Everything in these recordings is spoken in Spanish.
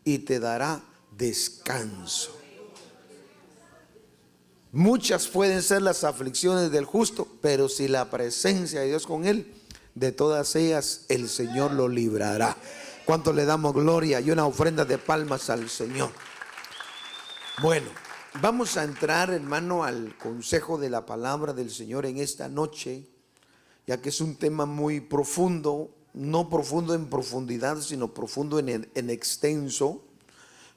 y te dará descanso. Muchas pueden ser las aflicciones del justo, pero si la presencia de Dios con él, de todas ellas el Señor lo librará. ¿Cuánto le damos gloria y una ofrenda de palmas al Señor? Bueno, vamos a entrar, hermano, al consejo de la palabra del Señor en esta noche, ya que es un tema muy profundo, no profundo en profundidad, sino profundo en extenso.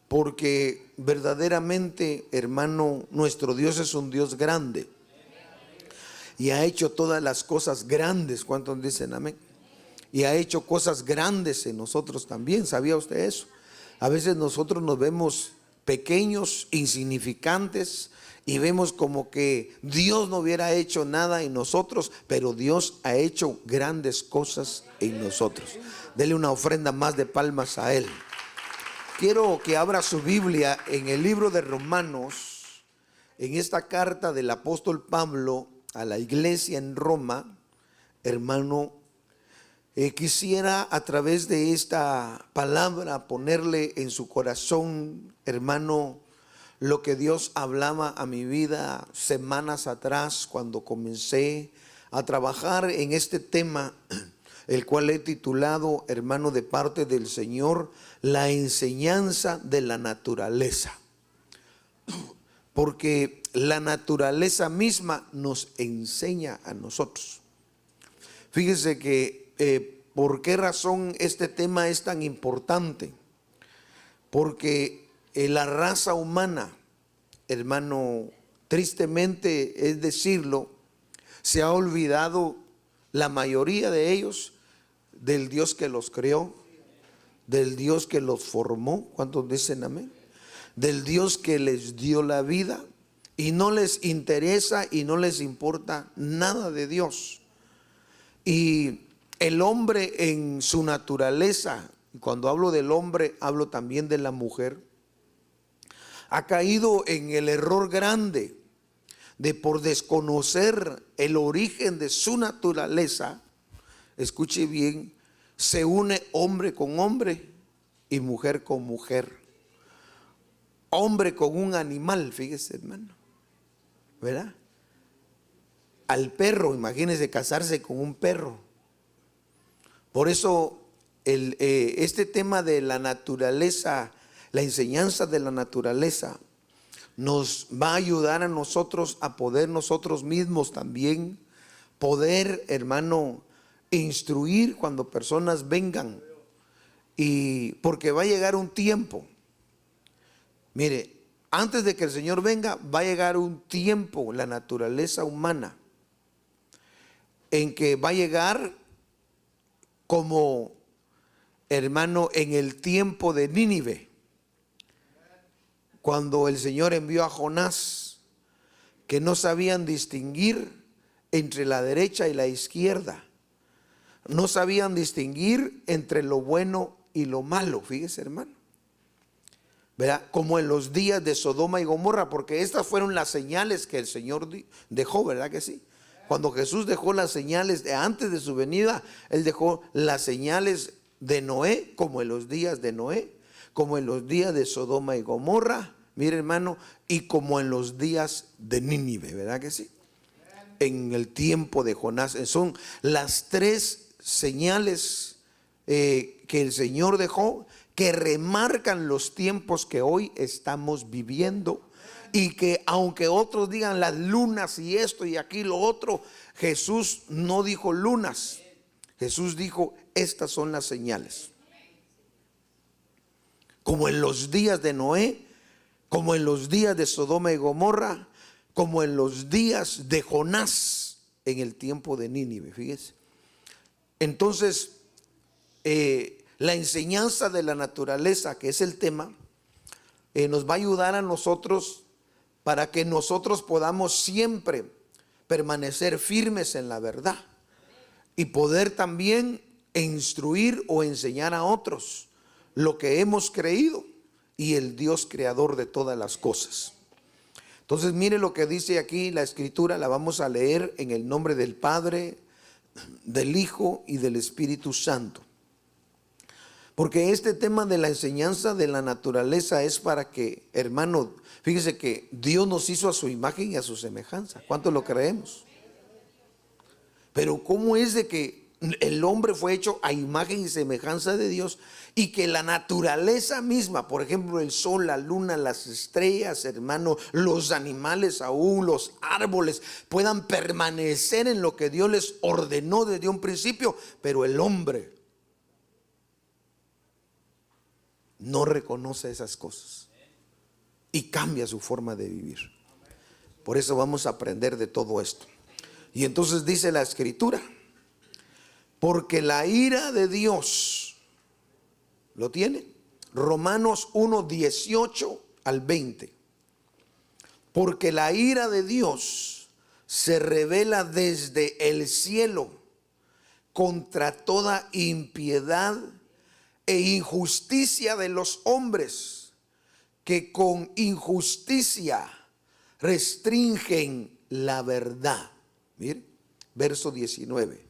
Porque verdaderamente, hermano, nuestro Dios es un Dios grande y ha hecho todas las cosas grandes. ¿Cuántos dicen amén? Y ha hecho cosas grandes en nosotros también. ¿Sabía usted eso? A veces nosotros nos vemos pequeños, insignificantes, y vemos como que Dios no hubiera hecho nada en nosotros, pero Dios ha hecho grandes cosas en nosotros. Dele una ofrenda más de palmas a Él. Quiero que abra su Biblia en el libro de Romanos, en esta carta del apóstol Pablo a la iglesia en Roma. Hermano, quisiera a través de esta palabra ponerle en su corazón, hermano, lo que Dios hablaba a mi vida semanas atrás cuando comencé a trabajar en este tema, el cual he titulado, hermano, de parte del Señor, la enseñanza de la naturaleza. Porque la naturaleza misma nos enseña a nosotros. Fíjese que ¿por qué razón este tema es tan importante? Porque la raza humana, hermano, tristemente es decirlo, se ha olvidado la mayoría de ellos del Dios que los creó, del Dios que los formó. ¿Cuántos dicen amén? Del Dios que les dio la vida, y no les interesa y no les importa nada de Dios. Y el hombre en su naturaleza, cuando hablo del hombre hablo también de la mujer, ha caído en el error grande de, por desconocer el origen de su naturaleza, escuche bien, se une hombre con hombre y mujer con mujer. Hombre con un animal, fíjese, hermano, ¿verdad? Al perro, imagínese casarse con un perro. Por eso este tema de la naturaleza, la enseñanza de la naturaleza, nos va a ayudar a nosotros a poder nosotros mismos también poder, hermano, instruir cuando personas vengan. Y porque va a llegar un tiempo, mire, antes de que el Señor venga, va a llegar un tiempo, la naturaleza humana, en que va a llegar como, hermano, en el tiempo de Nínive, cuando el Señor envió a Jonás, que no sabían distinguir entre la derecha y la izquierda, no sabían distinguir entre lo bueno y lo malo, fíjese, hermano, ¿verdad? Como en los días de Sodoma y Gomorra, porque estas fueron las señales que el Señor dejó, ¿verdad que sí? Cuando Jesús dejó las señales de antes de su venida, Él dejó las señales de Noé, como en los días de Noé, como en los días de Sodoma y Gomorra, mire, hermano, y como en los días de Nínive, ¿verdad que sí? En el tiempo de Jonás. Son las tres señales que el Señor dejó, que remarcan los tiempos que hoy estamos viviendo. Y que aunque otros digan las lunas y esto y aquí lo otro, Jesús no dijo lunas. Jesús dijo, estas son las señales. Como en los días de Noé, como en los días de Sodoma y Gomorra, como en los días de Jonás en el tiempo de Nínive, fíjese. Entonces, la enseñanza de la naturaleza, que es el tema, nos va a ayudar a nosotros para que nosotros podamos siempre permanecer firmes en la verdad y poder también instruir o enseñar a otros lo que hemos creído y el Dios creador de todas las cosas. Entonces mire lo que dice aquí la Escritura, la vamos a leer en el nombre del Padre, del Hijo y del Espíritu Santo. Porque este tema de la enseñanza de la naturaleza es para que, hermano, fíjese que Dios nos hizo a su imagen y a su semejanza. ¿Cuánto lo creemos? Pero ¿cómo es de que el hombre fue hecho a imagen y semejanza de Dios y que la naturaleza misma, por ejemplo, el sol, la luna, las estrellas, hermano, los animales aún, los árboles, puedan permanecer en lo que Dios les ordenó desde un principio, pero el hombre no reconoce esas cosas y cambia su forma de vivir? Por eso vamos a aprender de todo esto. Y entonces dice la Escritura, porque la ira de Dios, ¿lo tiene? Romanos 1, 18 al 20. Porque la ira de Dios se revela desde el cielo contra toda impiedad e injusticia de los hombres, que con injusticia restringen la verdad. Mire, verso 19.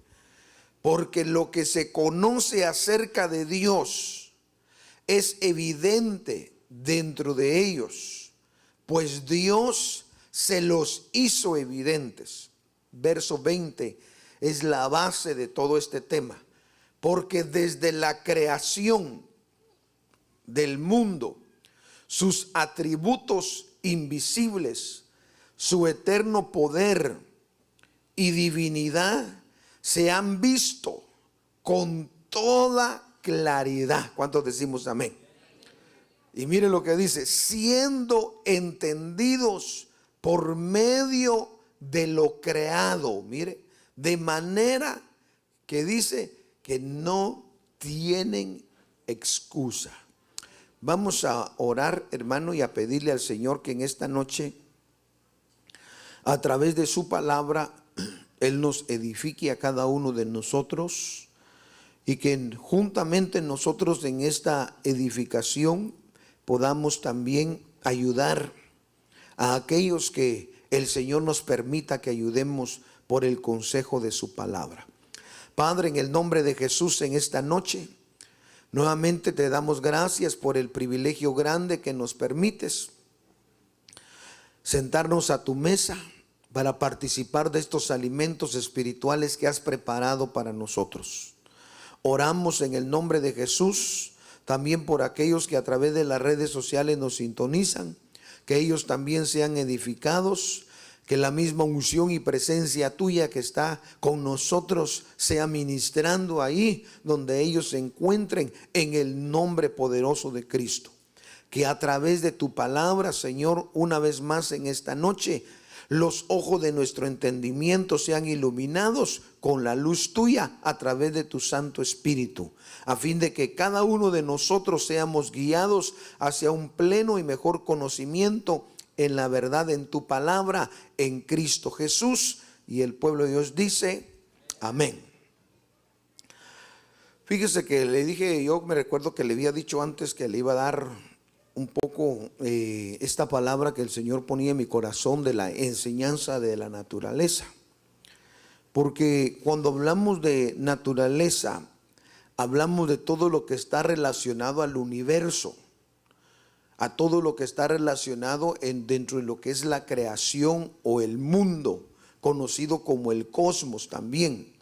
Porque lo que se conoce acerca de Dios es evidente dentro de ellos, pues Dios se los hizo evidentes. Verso 20 es la base de todo este tema. Porque desde la creación del mundo, sus atributos invisibles, su eterno poder y divinidad se han visto con toda claridad. ¿Cuántos decimos amén? Y mire lo que dice, siendo entendidos por medio de lo creado. Mire, de manera que dice que no tienen excusa. Vamos a orar, hermano, y a pedirle al Señor que en esta noche, a través de su palabra, Él nos edifique a cada uno de nosotros y que juntamente nosotros en esta edificación podamos también ayudar a aquellos que el Señor nos permita que ayudemos por el consejo de su palabra. Padre, en el nombre de Jesús, en esta noche, nuevamente te damos gracias por el privilegio grande que nos permites sentarnos a tu mesa para participar de estos alimentos espirituales que has preparado para nosotros. Oramos en el nombre de Jesús también por aquellos que a través de las redes sociales nos sintonizan, que ellos también sean edificados, que la misma unción y presencia tuya que está con nosotros sea ministrando ahí donde ellos se encuentren, en el nombre poderoso de Cristo. Que a través de tu palabra, Señor, una vez más en esta noche, los ojos de nuestro entendimiento sean iluminados con la luz tuya a través de tu Santo Espíritu, a fin de que cada uno de nosotros seamos guiados hacia un pleno y mejor conocimiento en la verdad, en tu palabra, en Cristo Jesús. Y el pueblo de Dios dice, amén. Fíjese que le dije, yo me recuerdo que le había dicho antes que le iba a dar un poco esta palabra que el Señor ponía en mi corazón de la enseñanza de la naturaleza. Porque cuando hablamos de naturaleza, hablamos de todo lo que está relacionado al universo, a todo lo que está relacionado dentro de lo que es la creación o el mundo, conocido como el cosmos también.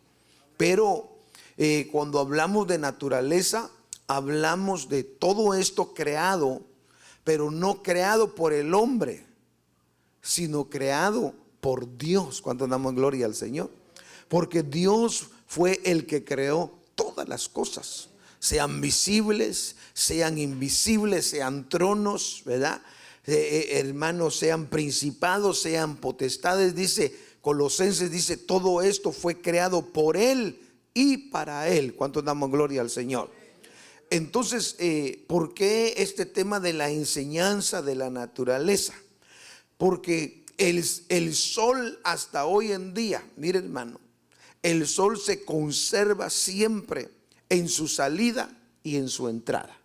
Pero cuando hablamos de naturaleza, hablamos de todo esto creado, pero no creado por el hombre, sino creado por Dios. ¿Cuánto damos gloria al Señor? Porque Dios fue el que creó todas las cosas, sean visibles, sean invisibles, sean tronos, ¿verdad? Hermanos, sean principados, sean potestades. Dice Colosenses, dice, todo esto fue creado por Él y para Él. ¿Cuánto damos gloria al Señor? Entonces, ¿por qué este tema de la enseñanza de la naturaleza? Porque el sol hasta hoy en día, mire hermano, el sol se conserva siempre en su salida y en su entrada.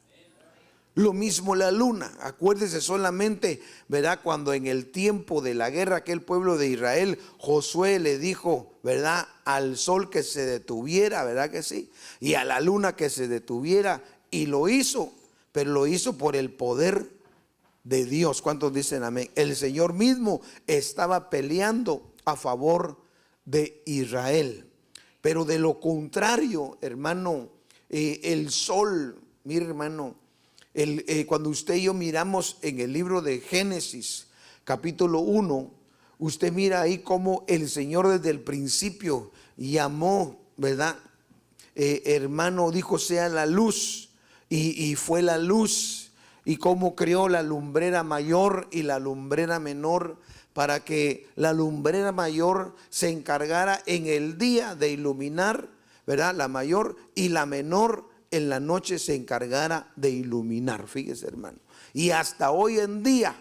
Lo mismo la luna. Acuérdese solamente, ¿verdad? Cuando en el tiempo de la guerra, aquel pueblo de Israel, Josué le dijo, ¿verdad?, al sol que se detuviera, ¿verdad que sí? Y a la luna que se detuviera. y lo hizo, pero lo hizo por el poder de Dios. ¿Cuántos dicen amén? El Señor mismo estaba peleando a favor de Israel. Pero de lo contrario, hermano, el sol, mire hermano, cuando usted y yo miramos en el libro de Génesis, capítulo 1, usted mira ahí cómo el Señor desde el principio llamó, ¿verdad? Hermano, dijo sea la luz, y fue la luz, y cómo creó la lumbrera mayor y la lumbrera menor, para que la lumbrera mayor se encargara en el día de iluminar, ¿verdad? La mayor, y la menor en la noche se encargara de iluminar. Fíjese, hermano. Y hasta hoy en día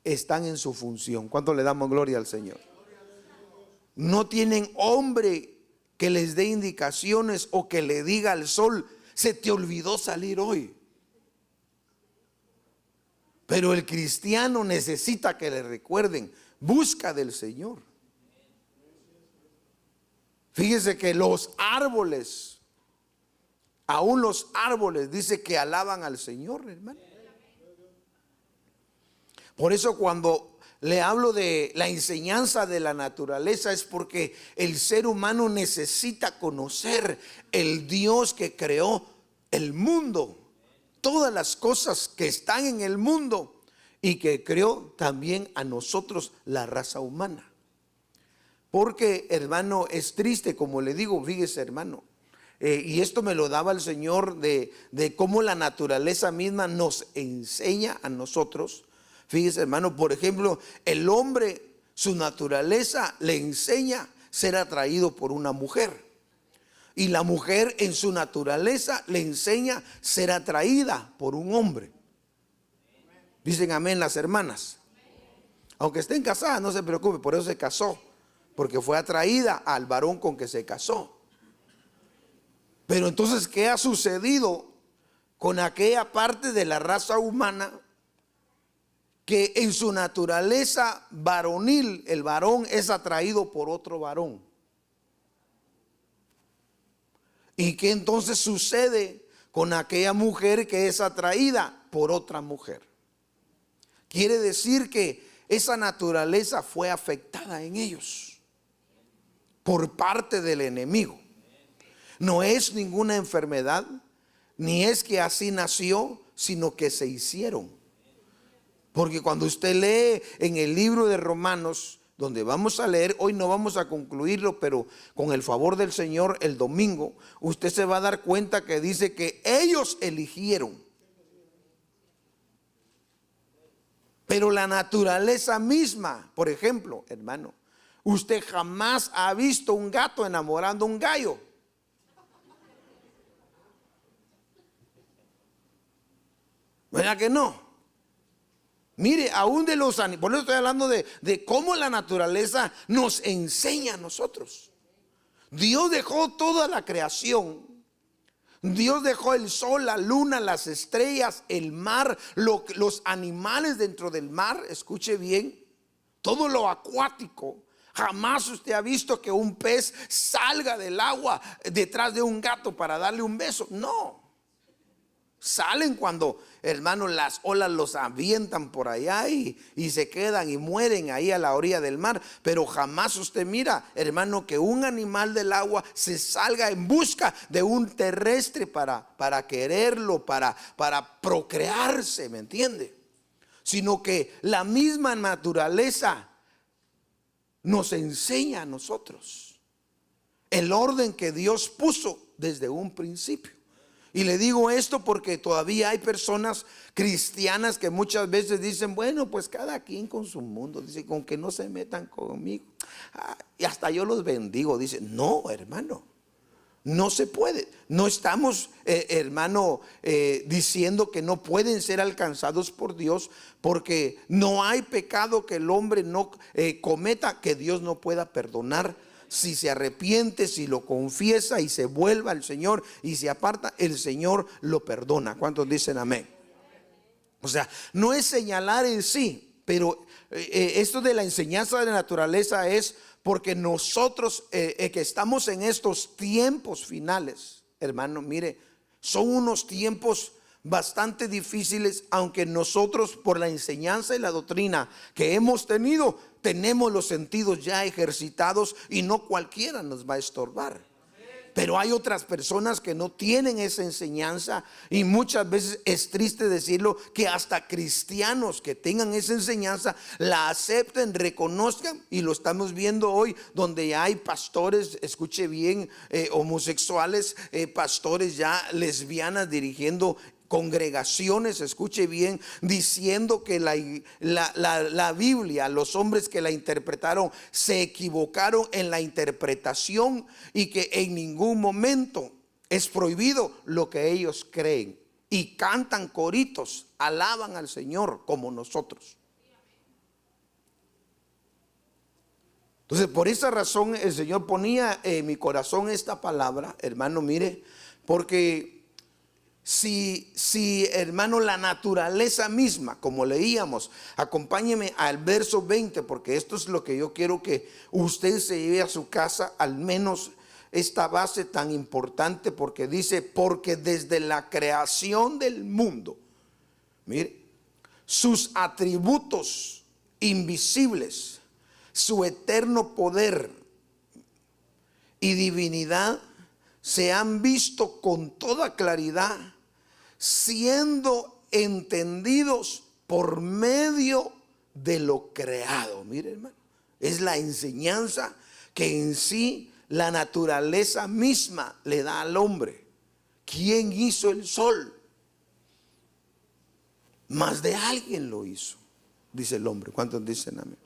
están en su función. ¿Cuánto le damos gloria al Señor? No tienen hombre que les dé indicaciones o que le diga al sol: se te olvidó salir hoy. Pero el cristiano necesita que le recuerden: busca del Señor. Fíjese que los árboles, aún los árboles, dice que alaban al Señor, hermano. Por eso cuando le hablo de la enseñanza de la naturaleza, es porque el ser humano necesita conocer el Dios que creó el mundo, todas las cosas que están en el mundo, y que creó también a nosotros, la raza humana. Porque, hermano, es triste, como le digo, fíjese, hermano, y esto me lo daba el Señor de cómo la naturaleza misma nos enseña a nosotros. Fíjese, hermano, por ejemplo, el hombre, su naturaleza le enseña ser atraído por una mujer. Y la mujer en su naturaleza le enseña ser atraída por un hombre. Dicen amén las hermanas. Aunque estén casadas, no se preocupe, por eso se casó, porque fue atraída al varón con que se casó. Pero entonces, ¿qué ha sucedido con aquella parte de la raza humana que en su naturaleza varonil, el varón es atraído por otro varón? ¿Y qué entonces sucede con aquella mujer que es atraída por otra mujer? Quiere decir que esa naturaleza fue afectada en ellos por parte del enemigo. No es ninguna enfermedad, ni es que así nació, sino que se hicieron. Porque cuando usted lee en el libro de Romanos, donde vamos a leer, hoy no vamos a concluirlo, pero con el favor del Señor el domingo, usted se va a dar cuenta que dice que ellos eligieron. Pero la naturaleza misma, por ejemplo, hermano, usted jamás ha visto un gato enamorando a un gallo. ¿Verdad que no? Mire, aún de los animales, por eso estoy hablando de cómo la naturaleza nos enseña a nosotros. Dios dejó toda la creación. Dios dejó el sol, la luna, las estrellas, el mar, los animales dentro del mar. Escuche bien, todo lo acuático. Jamás usted ha visto que un pez salga del agua detrás de un gato para darle un beso. No. Salen cuando, hermano, las olas los avientan por allá y se quedan y mueren ahí a la orilla del mar. Pero jamás usted mira, hermano, que un animal del agua se salga en busca de un terrestre para quererlo, para procrearse, ¿me entiende? Sino que la misma naturaleza nos enseña a nosotros el orden que Dios puso desde un principio. Y le digo esto porque todavía hay personas cristianas que muchas veces dicen: bueno, pues cada quien con su mundo. Dice: con que no se metan conmigo. Y hasta yo los bendigo. Dice: no, hermano, no se puede. No estamos, hermano, diciendo que no pueden ser alcanzados por Dios, porque no hay pecado que el hombre no cometa que Dios no pueda perdonar. Si se arrepiente, si lo confiesa y se vuelve al Señor y se aparta, el Señor lo perdona. ¿Cuántos dicen amén? O sea, no es señalar en sí, pero esto de la enseñanza de la naturaleza es porque nosotros que estamos en estos tiempos finales, hermano, mire, Son unos tiempos bastante difíciles, aunque nosotros por la enseñanza y la doctrina que hemos tenido, tenemos los sentidos ya ejercitados y no cualquiera nos va a estorbar. Pero hay otras personas que no tienen esa enseñanza, y muchas veces es triste decirlo, que hasta cristianos que tengan esa enseñanza la acepten, reconozcan, y lo estamos viendo hoy donde hay pastores, escuche bien, homosexuales, pastores ya lesbianas dirigiendo congregaciones, escuche bien, diciendo que la Biblia, los hombres que la interpretaron se equivocaron en la interpretación, y que en ningún momento es prohibido lo que ellos creen, y cantan coritos, alaban al Señor como nosotros. Entonces, por esa razón el Señor ponía en mi corazón esta palabra, hermano, mire, porque si hermano, la naturaleza misma, como leíamos, acompáñeme al verso 20, porque esto es lo que yo quiero que usted se lleve a su casa, al menos esta base tan importante, porque dice, porque desde la creación del mundo, mire, sus atributos invisibles, su eterno poder y divinidad se han visto con toda claridad, siendo entendidos por medio de lo creado. Mire, hermano, es la enseñanza que en sí la naturaleza misma le da al hombre. ¿Quién hizo el sol? Más de alguien lo hizo, dice el hombre. ¿Cuántos dicen amén?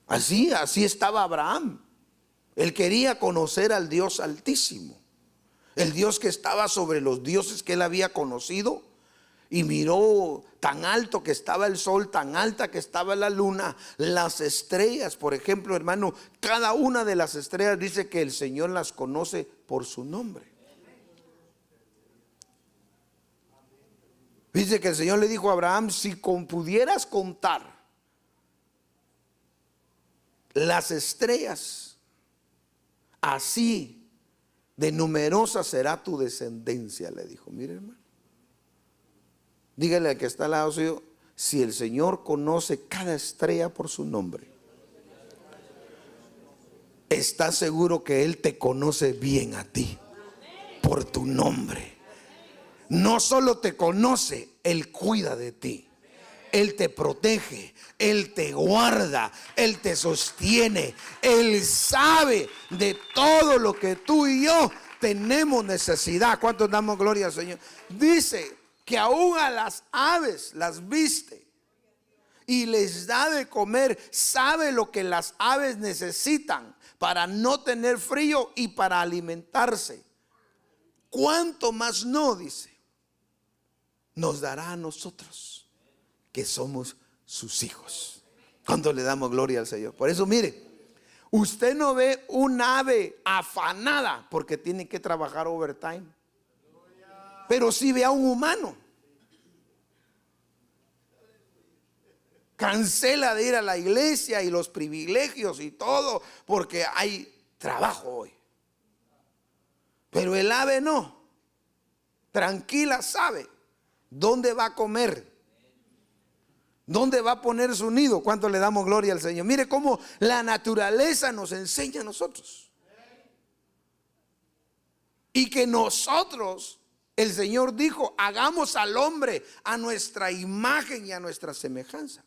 Así estaba Abraham. Él quería conocer al Dios Altísimo, el Dios que estaba sobre los dioses que él había conocido, y miró tan alto que estaba el sol, tan alta que estaba la luna, las estrellas, por ejemplo, hermano, cada una de las estrellas dice que el Señor las conoce por su nombre. Dice que el Señor le dijo a Abraham, si pudieras contar las estrellas, así de numerosa será tu descendencia, le dijo. Mire, hermano, dígale al que está al lado suyo, si el Señor conoce cada estrella por su nombre, está seguro que Él te conoce bien a ti por tu nombre. No solo te conoce, Él cuida de ti. Él te protege, Él te guarda, Él te sostiene. Él sabe de todo lo que tú y yo tenemos necesidad. ¿Cuántos damos gloria al Señor? Dice que aún a las aves las viste y les da de comer. Sabe lo que las aves necesitan para no tener frío y para alimentarse. ¿Cuánto más no, dice, nos dará a nosotros, que somos sus hijos? Cuando le damos gloria al Señor. Por eso, mire, usted no ve un ave afanada porque tiene que trabajar overtime, pero sí ve a un humano. Cancela de ir a la iglesia y los privilegios y todo porque hay trabajo hoy. Pero el ave no. Tranquila sabe dónde va a comer, ¿dónde va a poner su nido? ¿Cuánto le damos gloria al Señor? Mire cómo la naturaleza nos enseña a nosotros. Y que nosotros, el Señor dijo, hagamos al hombre a nuestra imagen y a nuestra semejanza.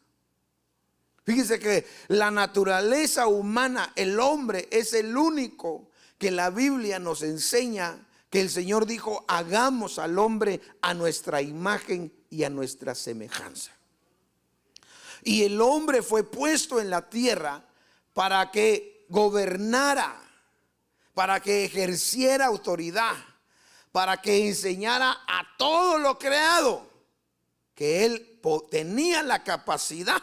Fíjense que la naturaleza humana, el hombre, es el único que la Biblia nos enseña que el Señor dijo, hagamos al hombre a nuestra imagen y a nuestra semejanza. Y el hombre fue puesto en la tierra para que gobernara, para que ejerciera autoridad, para que enseñara a todo lo creado que él tenía la capacidad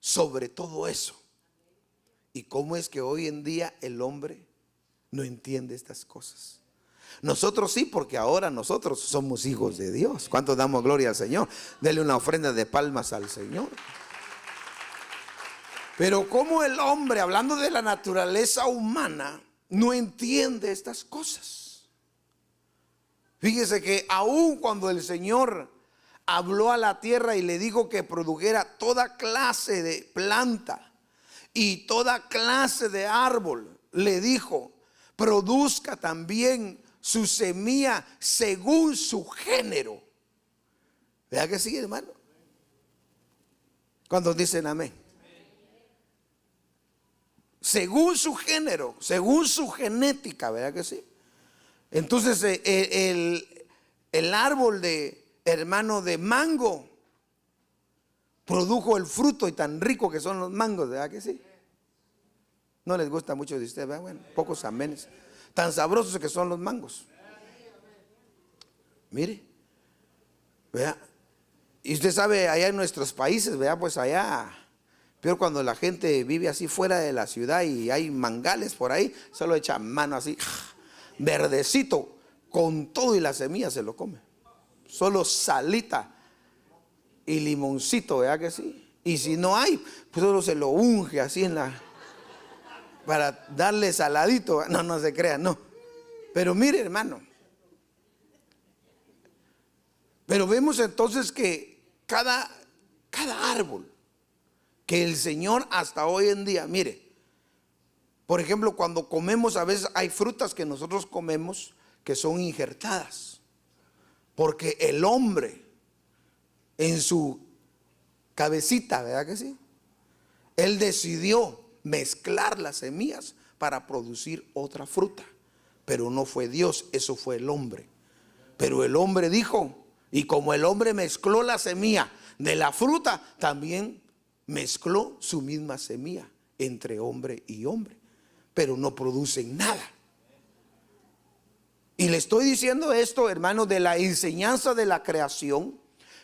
sobre todo eso. ¿Y cómo es que hoy en día el hombre no entiende estas cosas? Nosotros sí, porque ahora nosotros somos hijos de Dios. ¿Cuánto damos gloria al Señor? Dele una ofrenda de palmas al Señor. Pero como el hombre, hablando de la naturaleza humana, no entiende estas cosas. Fíjese que aun cuando el Señor habló a la tierra y le dijo que produjera toda clase de planta y toda clase de árbol, le dijo, produzca también su semilla según su género. ¿Verdad que sí, hermano? Cuando dicen amén. Según su género, según su genética, ¿verdad que sí? Entonces el árbol de, hermano, de mango produjo el fruto, y tan rico que son los mangos, ¿verdad que sí? No les gusta mucho de ustedes, ¿verdad? Bueno, pocos amenes. Tan sabrosos que son los mangos. Mire, ¿verdad? Y usted sabe, allá en nuestros países, ¿verdad? Pues allá, peor cuando la gente vive así fuera de la ciudad y hay mangales por ahí, solo echa mano así, verdecito, con todo y la semilla se lo come. Solo salita y limoncito, ¿verdad que sí? Y si no hay, pues solo se lo unge así en la, para darle saladito. No, no se crea, no. Pero mire, hermano, pero vemos entonces que cada árbol que el Señor hasta hoy en día, mire, por ejemplo, cuando comemos, a veces hay frutas que nosotros comemos que son injertadas, porque el hombre en su cabecita, ¿verdad que sí? Él decidió mezclar las semillas para producir otra fruta, pero no fue Dios, eso fue el hombre. Pero el hombre dijo, y como el hombre mezcló la semilla de la fruta, también mezcló su misma semilla entre hombre y hombre, pero no producen nada. Y le estoy diciendo esto, hermano, de la enseñanza de la creación,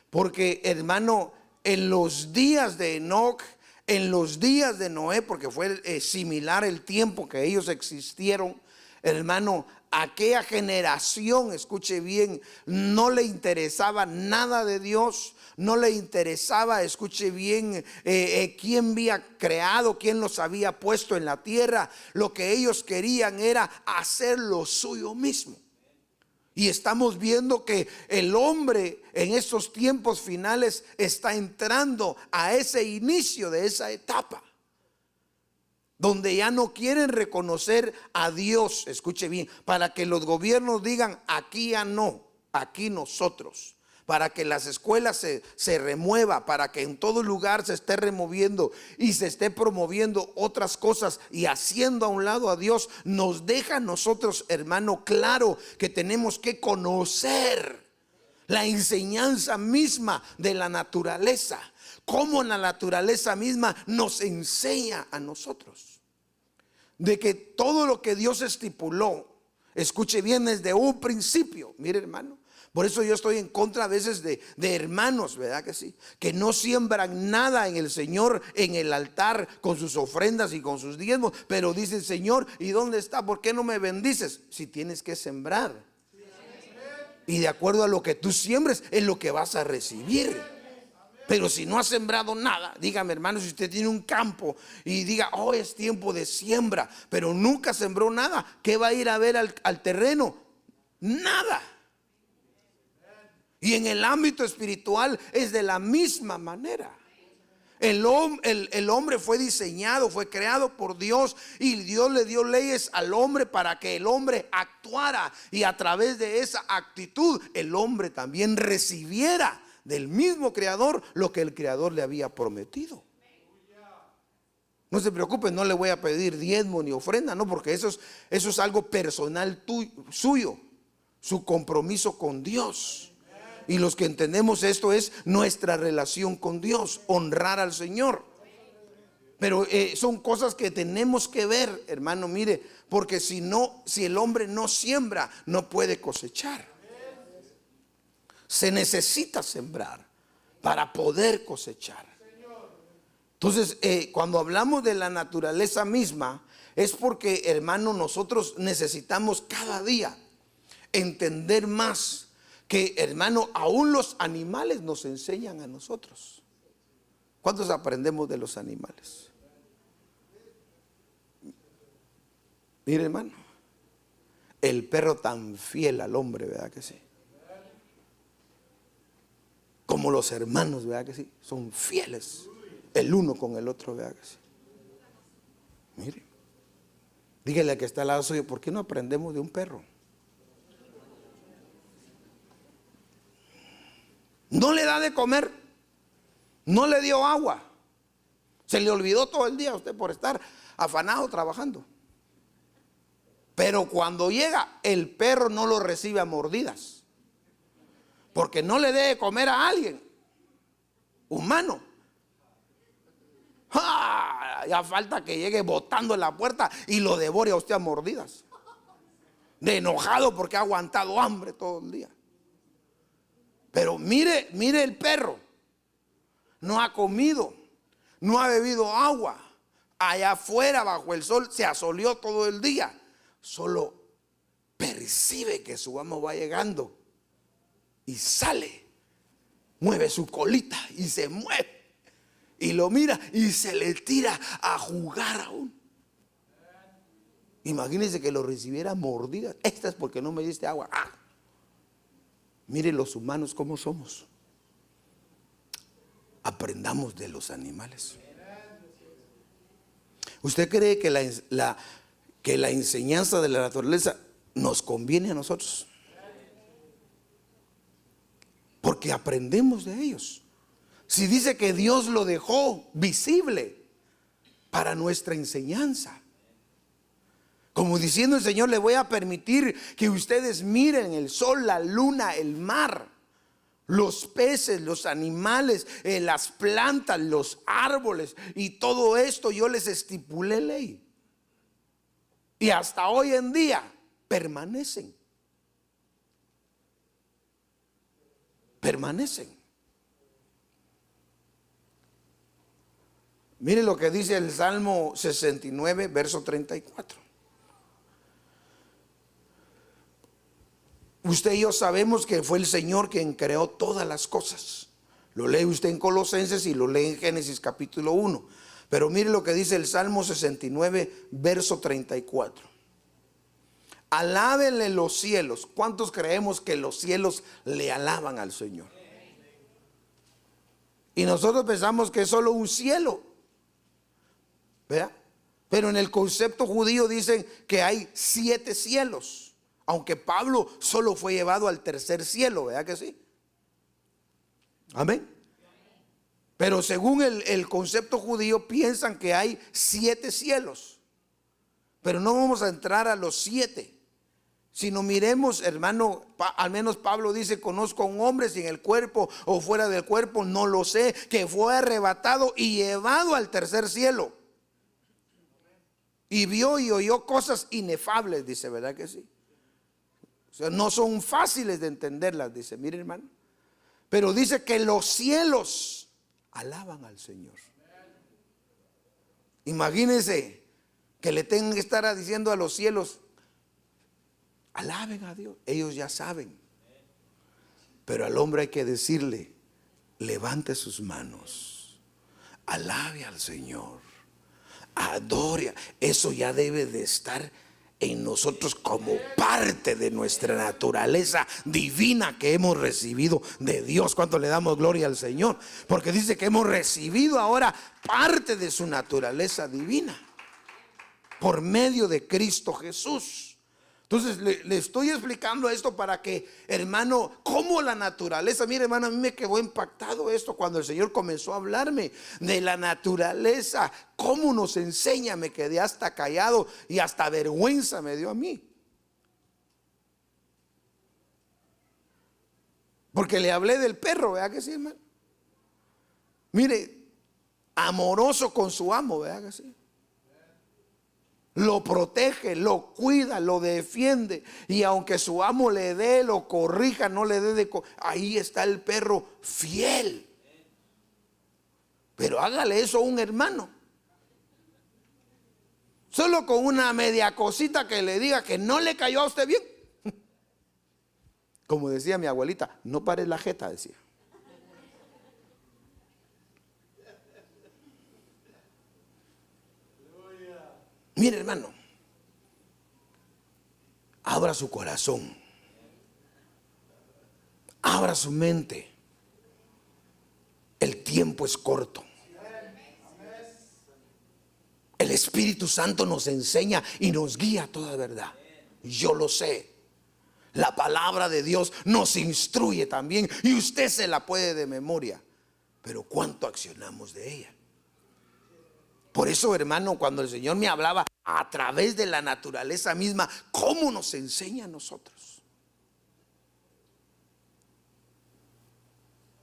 porque, hermano, en los días de Enoc, en los días de Noé, porque fue similar el tiempo que ellos existieron, hermano, aquella generación, escuche bien, no le interesaba nada de Dios, no le interesaba, escuche bien, quién había creado, quién los había puesto en la tierra. Lo que ellos querían era hacer lo suyo mismo. Y estamos viendo que el hombre en estos tiempos finales está entrando a ese inicio de esa etapa, donde ya no quieren reconocer a Dios, escuche bien, para que los gobiernos digan aquí ya no, aquí nosotros, para que las escuelas se remueva, para que en todo lugar se esté removiendo y se esté promoviendo otras cosas y haciendo a un lado a Dios. Nos deja a nosotros, hermano, claro que tenemos que conocer la enseñanza misma de la naturaleza, cómo la naturaleza misma nos enseña a nosotros de que todo lo que Dios estipuló, escuche bien, desde un principio. Mire, hermano, por eso yo estoy en contra a veces de hermanos, ¿verdad que sí? Que no siembran nada en el Señor, en el altar, con sus ofrendas y con sus diezmos, pero dicen, Señor, ¿y dónde está? ¿Por qué no me bendices? Si tienes que sembrar, y de acuerdo a lo que tú siembres es lo que vas a recibir. Pero si no ha sembrado nada, dígame, hermano, si usted tiene un campo y diga, oh, es tiempo de siembra, pero nunca sembró nada, ¿qué va a ir a ver al terreno? Nada. Y en el ámbito espiritual es de la misma manera. El hombre fue diseñado, fue creado por Dios, y Dios le dio leyes al hombre para que el hombre actuara, y a través de esa actitud el hombre también recibiera del mismo creador lo que el creador le había prometido. No se preocupe, no le voy a pedir diezmo ni ofrenda, no, porque eso es algo personal suyo, su compromiso con Dios. Y los que entendemos esto es nuestra relación con Dios, honrar al Señor. Pero son cosas que tenemos que ver, hermano, mire, porque si el hombre no siembra, no puede cosechar. Se necesita sembrar para poder cosechar. Entonces, cuando hablamos de la naturaleza misma, es porque, hermano, nosotros necesitamos cada día entender más que, hermano, aún los animales nos enseñan a nosotros. ¿Cuántos aprendemos de los animales? Mire, hermano, el perro tan fiel al hombre, ¿verdad que sí? Como los hermanos, ¿verdad que sí? Son fieles el uno con el otro, ¿verdad que sí? Mire, dígale al que está al lado suyo, ¿por qué no aprendemos de un perro? No le da de comer, no le dio agua, se le olvidó todo el día a usted por estar afanado trabajando. Pero cuando llega, el perro no lo recibe a mordidas, porque no le dé de comer a alguien humano. ¡Ah! Ya falta que llegue botando en la puerta y lo devore a usted a mordidas, de enojado porque ha aguantado hambre todo el día. Pero mire el perro, no ha comido, no ha bebido agua, allá afuera bajo el sol se asoleó todo el día, solo percibe que su amo va llegando y sale, mueve su colita y se mueve y lo mira y se le tira a jugar aún. Imagínense que lo recibiera mordidas. Esta es porque no me diste agua. ¡Ah! Mire los humanos cómo somos. Aprendamos de los animales. ¿Usted cree que la enseñanza de la naturaleza nos conviene a nosotros? Porque aprendemos de ellos. Si dice que Dios lo dejó visible para nuestra enseñanza, como diciendo el Señor, le voy a permitir que ustedes miren el sol, la luna, el mar, los peces, los animales, las plantas, los árboles, y todo esto yo les estipulé ley. Y hasta hoy en día permanecen. Mire lo que dice el Salmo 69, verso 34. Usted y yo sabemos que fue el Señor quien creó todas las cosas. Lo lee usted en Colosenses y lo lee en Génesis capítulo 1. Pero mire lo que dice el Salmo 69, verso 34. Alábenle los cielos. ¿Cuántos creemos que los cielos le alaban al Señor? Y nosotros pensamos que es solo un cielo, ¿verdad? Pero en el concepto judío dicen que hay 7 cielos. Aunque Pablo solo fue llevado al tercer cielo, ¿verdad que sí? Amén. Pero según el concepto judío piensan que hay 7 cielos. Pero no vamos a entrar a los 7. Sino miremos, hermano, al menos Pablo dice, conozco a un hombre sin el cuerpo o fuera del cuerpo, no lo sé, que fue arrebatado y llevado al tercer cielo. Y vio y oyó cosas inefables, dice, ¿verdad que sí? O sea, no son fáciles de entenderlas, dice, mire hermano. Pero dice que los cielos alaban al Señor. Imagínense que le tengan que estar diciendo a los cielos, alaben a Dios. Ellos ya saben. Pero al hombre hay que decirle, levante sus manos, alabe al Señor, adore. Eso ya debe de estar en nosotros como parte de nuestra naturaleza divina que hemos recibido de Dios. ¿Cuánto le damos gloria al Señor? Porque dice que hemos recibido ahora parte de su naturaleza divina por medio de Cristo Jesús. Entonces le estoy explicando esto para que, hermano, como la naturaleza, mire hermano, a mí me quedó impactado esto cuando el Señor comenzó a hablarme de la naturaleza, cómo nos enseña. Me quedé hasta callado y hasta vergüenza me dio a mí, porque le hablé del perro, ¿verdad que sí, hermano? Mire, amoroso con su amo, ¿verdad que sí? Lo protege, lo cuida, lo defiende. Y aunque su amo le dé, lo corrija, no le dé ahí está el perro fiel. Pero hágale eso a un hermano. Solo con una media cosita que le diga que no le cayó a usted bien. Como decía mi abuelita, no pares la jeta, decía. Mire hermano, abra su corazón, abra su mente, tiempo es corto. El Espíritu Santo nos enseña y nos guía a toda verdad. Yo lo sé. La palabra de Dios nos instruye también y usted se la puede de memoria. Pero ¿cuánto accionamos de ella? Por eso, hermano, cuando el Señor me hablaba a través de la naturaleza misma, ¿cómo nos enseña a nosotros?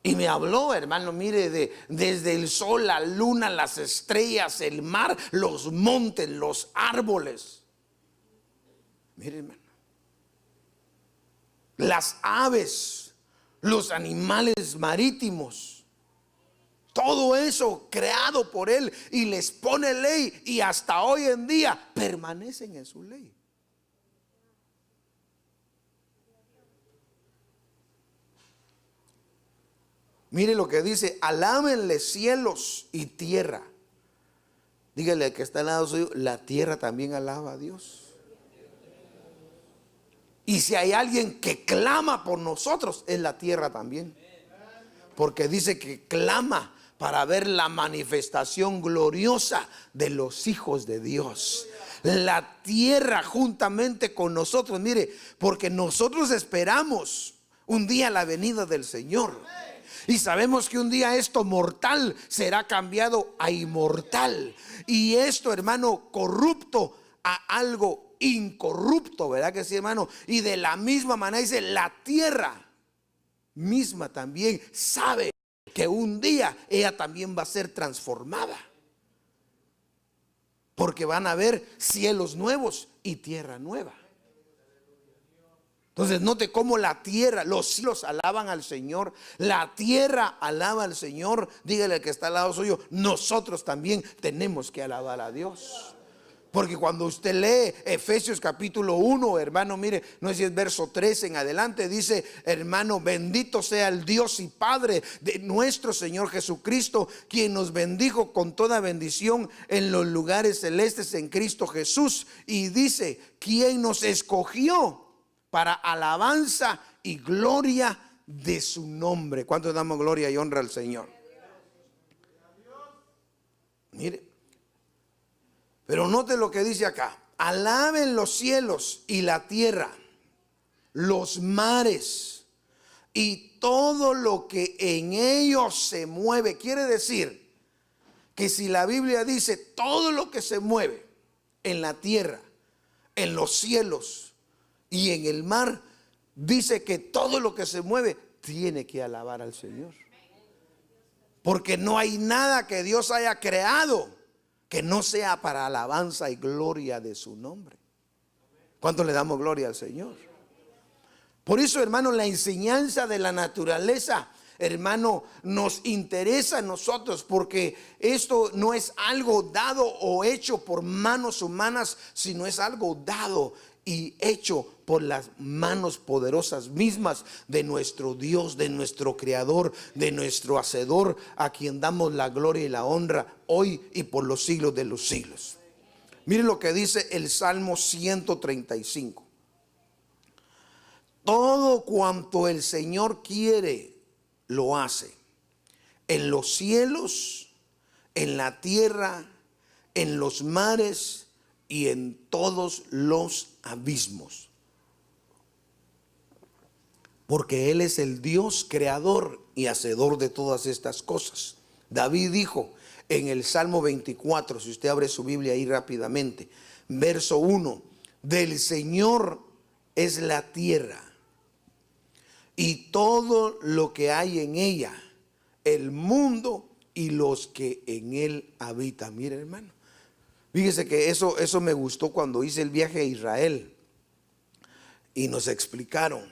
Y me habló, hermano, mire, desde el sol, la luna, las estrellas, el mar, los montes, los árboles. Mire, hermano, las aves, los animales marítimos, todo eso creado por Él, y les pone ley, y hasta hoy en día permanecen en su ley. Mire lo que dice: alábenle cielos y tierra. Dígale al que está al lado suyo: la tierra también alaba a Dios. Y si hay alguien que clama por nosotros, es la tierra también. Porque dice que clama para ver la manifestación gloriosa de los hijos de Dios. La tierra juntamente con nosotros, mire, porque nosotros esperamos un día la venida del Señor. Y sabemos que un día esto mortal será cambiado a inmortal. Y esto, hermano, corrupto a algo incorrupto, ¿verdad que sí, hermano? Y de la misma manera dice: la tierra misma también sabe que un día ella también va a ser transformada, porque van a haber cielos nuevos y tierra nueva. Entonces note cómo la tierra, los cielos alaban al Señor, la tierra alaba al Señor. Dígale al que está al lado suyo: nosotros también tenemos que alabar a Dios. Porque cuando usted lee Efesios capítulo 1, hermano, mire, no sé si es verso 13 en adelante, dice: hermano, bendito sea el Dios y Padre de nuestro Señor Jesucristo, quien nos bendijo con toda bendición en los lugares celestes en Cristo Jesús. Y dice: quien nos escogió para alabanza y gloria de su nombre. ¿Cuánto damos gloria y honra al Señor? Mire, pero note lo que dice acá: alaben los cielos y la tierra, los mares y todo lo que en ellos se mueve. Quiere decir que si la Biblia dice todo lo que se mueve en la tierra, en los cielos y en el mar, dice que todo lo que se mueve tiene que alabar al Señor. Porque no hay nada que Dios haya creado que no sea para alabanza y gloria de su nombre. ¿Cuánto le damos gloria al Señor? Por eso, hermano, la enseñanza de la naturaleza, hermano, nos interesa a nosotros, porque esto no es algo dado o hecho por manos humanas, sino es algo dado y hecho por las manos poderosas mismas de nuestro Dios, de nuestro Creador, de nuestro Hacedor, a quien damos la gloria y la honra hoy y por los siglos de los siglos. Miren lo que dice el Salmo 135. Todo cuanto el Señor quiere, lo hace. En los cielos, en la tierra, en los mares y en todos los abismos. Porque Él es el Dios creador y hacedor de todas estas cosas. David dijo en el Salmo 24, si usted abre su Biblia ahí rápidamente, verso 1: del Señor es la tierra y todo lo que hay en ella, el mundo y los que en él habitan. Mire, hermano, fíjese que eso me gustó cuando hice el viaje a Israel y nos explicaron: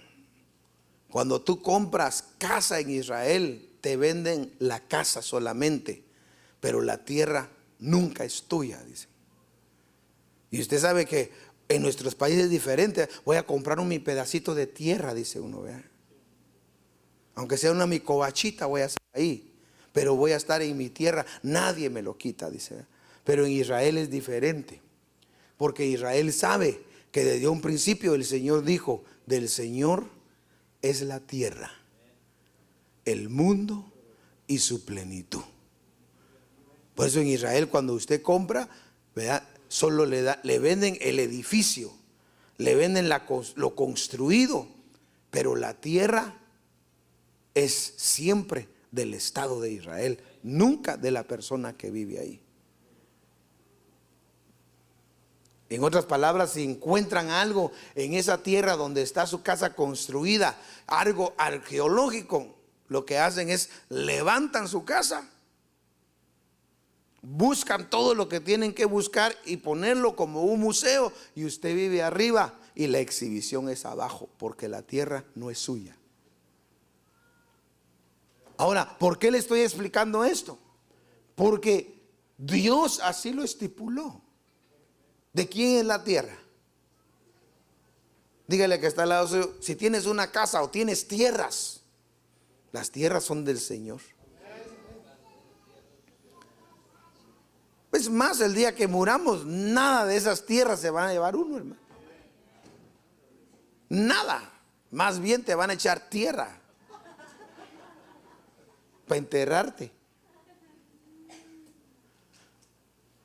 cuando tú compras casa en Israel, te venden la casa solamente, pero la tierra nunca es tuya, dicen. Y usted sabe que en nuestros países es diferente. Voy a comprar mi pedacito de tierra, dice uno, ¿verdad? Aunque sea una mi covachita, voy a estar ahí, pero voy a estar en mi tierra, nadie me lo quita, dice, ¿verdad? Pero en Israel es diferente, porque Israel sabe que desde un principio el Señor dijo: del Señor es la tierra, el mundo y su plenitud. Por eso en Israel cuando usted compra, ¿verdad?, solo le venden el edificio, le venden lo construido, pero la tierra es siempre del Estado de Israel, nunca de la persona que vive ahí. En otras palabras, si encuentran algo en esa tierra donde está su casa construida, algo arqueológico, lo que hacen es levantan su casa, buscan todo lo que tienen que buscar y ponerlo como un museo, y usted vive arriba y la exhibición es abajo, porque la tierra no es suya. Ahora, ¿por qué le estoy explicando esto? Porque Dios así lo estipuló. ¿De quién es la tierra? Dígale que está al lado suyo, si tienes una casa o tienes tierras, las tierras son del Señor. Es más, el día que muramos, nada de esas tierras se van a llevar uno, hermano. Nada. Más bien te van a echar tierra para enterrarte.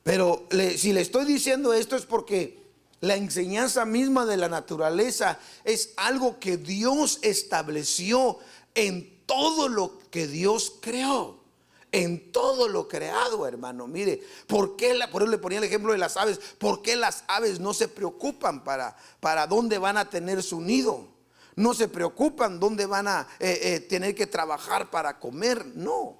Pero si le estoy diciendo esto es porque la enseñanza misma de la naturaleza es algo que Dios estableció en todo lo que Dios creó. En todo lo creado, hermano. Mire, por eso le ponía el ejemplo de las aves. ¿Por qué las aves no se preocupan para dónde van a tener su nido? No se preocupan dónde van a tener que trabajar para comer. No.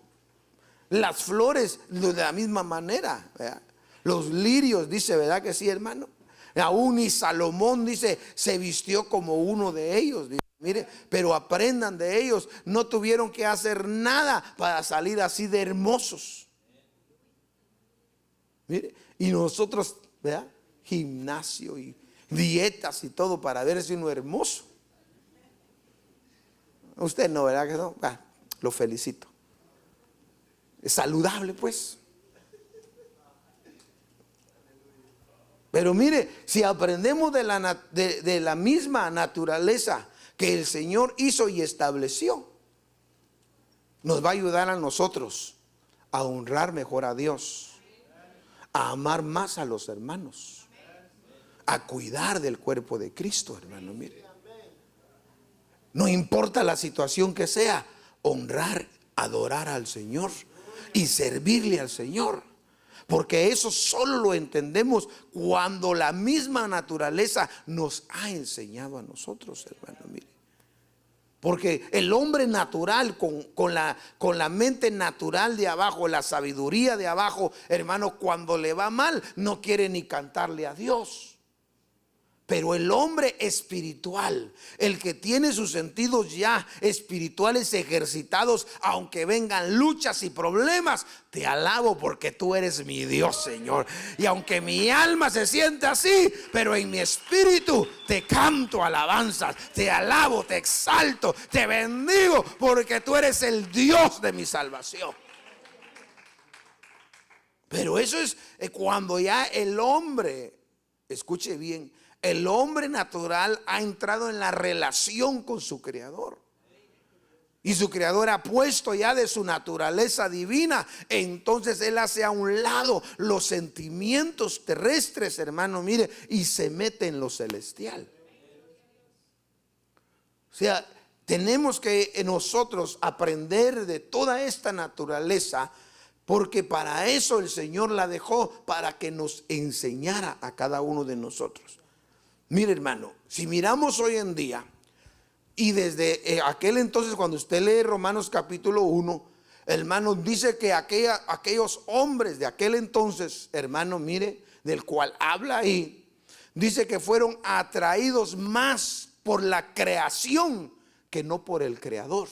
Las flores de la misma manera, ¿verdad? Los lirios, dice, ¿verdad que sí, hermano? Aún ni Salomón, dice, se vistió como uno de ellos. Dice, mire, pero aprendan de ellos. No tuvieron que hacer nada para salir así de hermosos. Mire, y nosotros, ¿verdad? Gimnasio y dietas y todo para verse uno hermoso. Usted no, ¿verdad que no? Lo felicito. Es saludable, pues. Pero mire, si aprendemos de la misma naturaleza que el Señor hizo y estableció, nos va a ayudar a nosotros a honrar mejor a Dios, a amar más a los hermanos, a cuidar del cuerpo de Cristo, hermano. Mire, no importa la situación que sea, honrar, adorar al Señor y servirle al Señor. Porque eso solo lo entendemos cuando la misma naturaleza nos ha enseñado a nosotros, hermano. Mire, porque el hombre natural con la mente natural de abajo, la sabiduría de abajo, hermano, cuando le va mal no quiere ni cantarle a Dios. Pero el hombre espiritual, el que tiene sus sentidos ya espirituales ejercitados, aunque vengan luchas y problemas, te alabo porque tú eres mi Dios, Señor. Y aunque mi alma se siente así, pero en mi espíritu te canto alabanzas, te alabo, te exalto, te bendigo, porque tú eres el Dios de mi salvación. Pero eso es cuando ya el hombre, escuche bien, el hombre natural ha entrado en la relación con su Creador. Y su Creador ha puesto ya de su naturaleza divina. Entonces Él hace a un lado los sentimientos terrestres, hermano, mire, y se mete en lo celestial. O sea, tenemos que nosotros aprender de toda esta naturaleza, porque para eso el Señor la dejó, para que nos enseñara a cada uno de nosotros. Mire, hermano, si miramos hoy en día y desde aquel entonces, cuando usted lee Romanos capítulo 1, hermano, dice que aquellos hombres de aquel entonces, hermano, mire, del cual habla ahí, dice que fueron atraídos más por la creación que no por el Creador.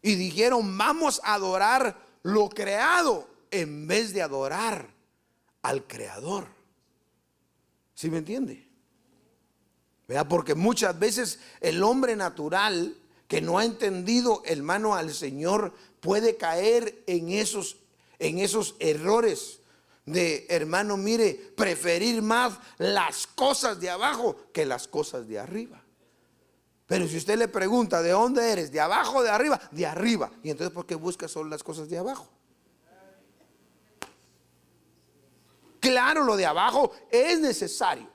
Y dijeron, vamos a adorar lo creado en vez de adorar al Creador. ¿Sí me entiende? ¿Verdad? Porque muchas veces el hombre natural que no ha entendido, hermano, al Señor, puede caer en esos errores de, hermano, mire, preferir más las cosas de abajo que las cosas de arriba. Pero si usted le pregunta, ¿de dónde eres? ¿De abajo o de arriba? De arriba. Y entonces, ¿por qué busca solo las cosas de abajo? Claro, lo de abajo es necesario.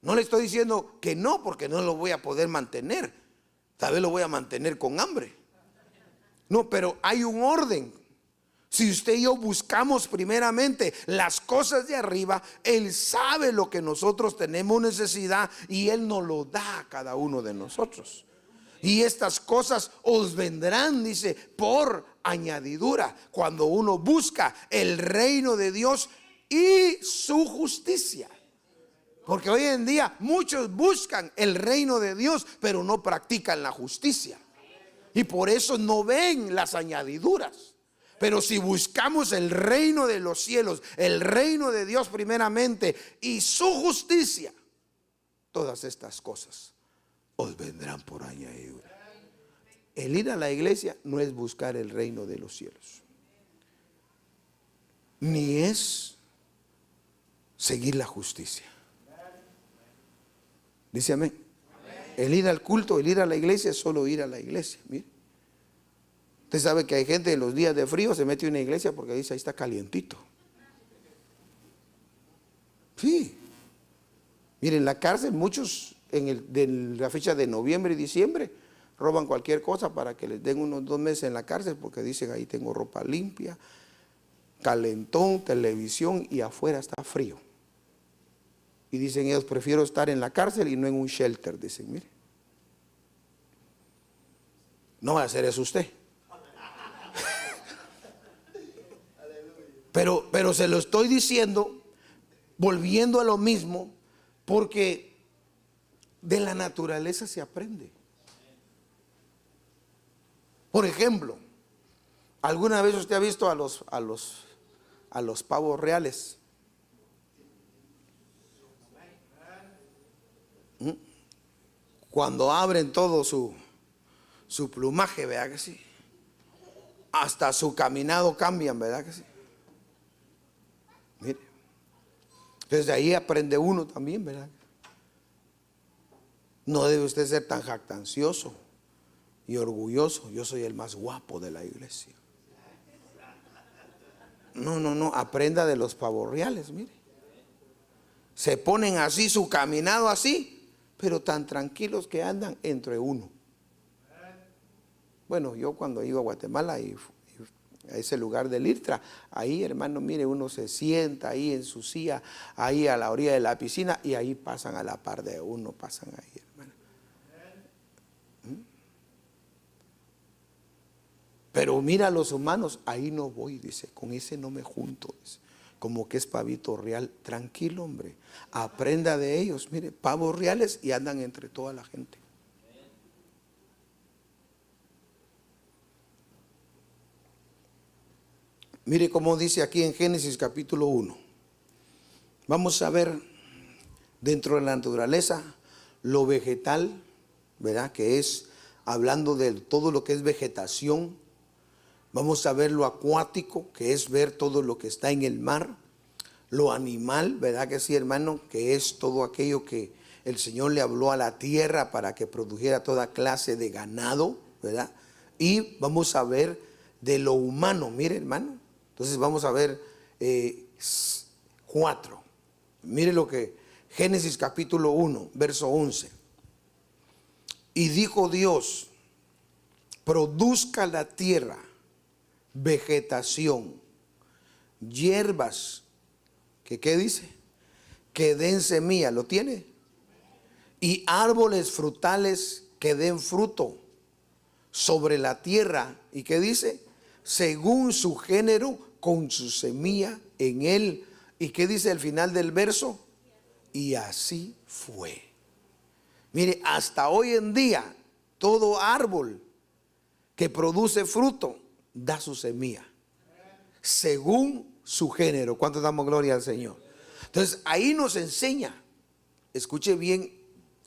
No le estoy diciendo que no, porque no lo voy a poder mantener. Tal vez lo voy a mantener con hambre. No, pero hay un orden. Si usted y yo buscamos primeramente las cosas de arriba, Él sabe lo que nosotros tenemos necesidad y Él nos lo da a cada uno de nosotros. Y estas cosas os vendrán, dice, por añadidura, cuando uno busca el reino de Dios y su justicia. Porque hoy en día muchos buscan el reino de Dios, pero no practican la justicia. Y por eso no ven las añadiduras. Pero si buscamos el reino de los cielos, el reino de Dios primeramente y su justicia, todas estas cosas os vendrán por añadidura. El ir a la iglesia no es buscar el reino de los cielos, ni es seguir la justicia. Dice amén. El ir al culto, el ir a la iglesia es solo ir a la iglesia. Mire, usted sabe que hay gente en los días de frío se mete a una iglesia porque dice ahí está calientito. Sí. Miren, en la cárcel muchos de la fecha de noviembre y diciembre roban cualquier cosa para que les den unos 2 meses en la cárcel, porque dicen ahí tengo ropa limpia, calentón, televisión y afuera está frío. Y dicen ellos, prefiero estar en la cárcel y no en un shelter. Dicen, mire, no va a hacer eso usted. Pero se lo estoy diciendo, volviendo a lo mismo, porque de la naturaleza se aprende. Por ejemplo, ¿alguna vez usted ha visto a los pavos reales? Cuando abren todo su plumaje, ¿verdad que sí? Hasta su caminado cambian, ¿verdad que sí? Mire, entonces de ahí aprende uno también, ¿verdad? No debe usted ser tan jactancioso y orgulloso. Yo soy el más guapo de la iglesia. No, aprenda de los pavos reales, mire. Se ponen así, su caminado así, pero tan tranquilos que andan entre uno. Bueno, yo cuando iba a Guatemala y a ese lugar del IRTRA, ahí, hermano, mire, uno se sienta ahí en su silla, ahí a la orilla de la piscina, y ahí pasan a la par de uno, pasan ahí, hermano. Pero mira a los humanos, ahí no voy, dice, con ese no me junto, dice, como que es pavito real. Tranquilo, hombre, aprenda de ellos, mire, pavos reales y andan entre toda la gente. Mire cómo dice aquí en Génesis capítulo 1. Vamos a ver dentro de la naturaleza lo vegetal, ¿verdad? Que es, hablando de todo lo que es vegetación. Vamos a ver lo acuático, que es ver todo lo que está en el mar. Lo animal, ¿verdad que sí, hermano? Que es todo aquello que el Señor le habló a la tierra para que produjera toda clase de ganado, ¿verdad? Y vamos a ver de lo humano, mire, hermano. Entonces vamos a ver 4. Mire lo que Génesis capítulo 1, verso 11. Y dijo Dios, produzca la tierra vegetación, hierbas, que ¿qué dice? Que den semilla, ¿lo tiene? Y árboles frutales que den fruto sobre la tierra. ¿Y qué dice? Según su género, con su semilla en él. ¿Y qué dice el final del verso? Y así fue. Mire, hasta hoy en día, todo árbol que produce fruto da su semilla, según su género. ¿Cuánto damos gloria al Señor? Entonces, ahí nos enseña, escuche bien,